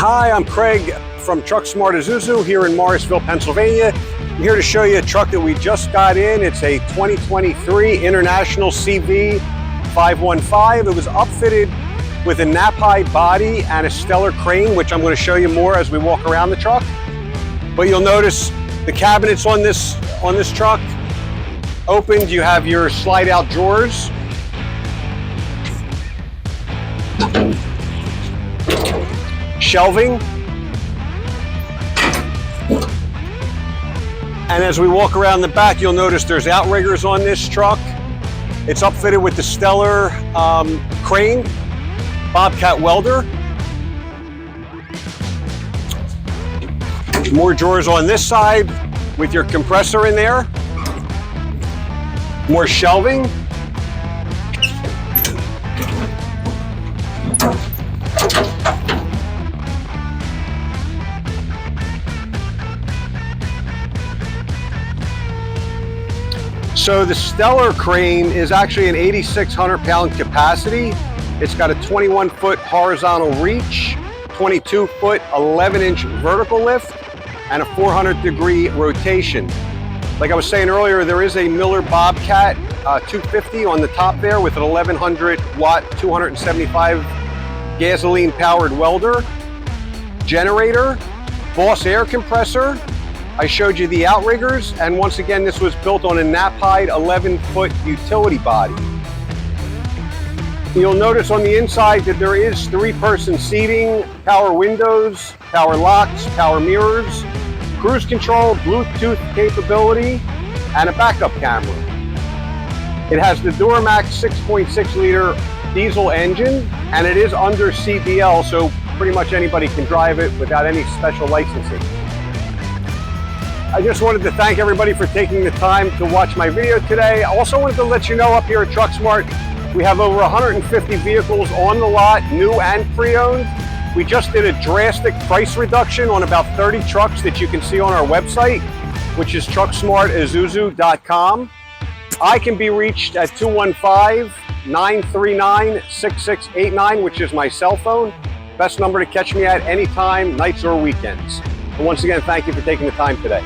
Hi, I'm Craig from TruckSmart Isuzu here in Morrisville, Pennsylvania. I'm here to show you a truck that we just got in. It's a 2023 International CV515. It was upfitted with a Knapheide body and a stellar crane, which I'm going to show you more as we walk around the truck. But you'll notice the cabinets on this truck opened. You have your slide out drawers. Shelving. And as we walk around the back, you'll notice there's outriggers on this truck. It's upfitted with the stellar crane, Bobcat Welder. More drawers on this side with your compressor in there. More shelving. So the stellar crane is actually an 8,600 pound capacity. It's got a 21-foot horizontal reach, 22-foot 11-inch vertical lift, and a 400-degree rotation. Like I was saying earlier, there is a Miller Bobcat 250 on the top there with an 1100-watt, 275 gasoline-powered welder, generator, Boss air compressor. I showed you the outriggers, and once again, this was built on a Knapheide 11-foot utility body. You'll notice on the inside that there is 3-person seating, power windows, power locks, power mirrors, cruise control, Bluetooth capability, and a backup camera. It has the Duramax 6.6-liter diesel engine, and it is under CDL, so pretty much anybody can drive it without any special licensing. I just wanted to thank everybody for taking the time to watch my video today. I also wanted to let you know up here at TruckSmart, we have over 150 vehicles on the lot, new and pre-owned. We just did a drastic price reduction on about 30 trucks that you can see on our website, which is TruckSmartIsuzu.com. I can be reached at 215-939-6689, which is my cell phone. Best number to catch me at anytime, nights or weekends. And once again, thank you for taking the time today.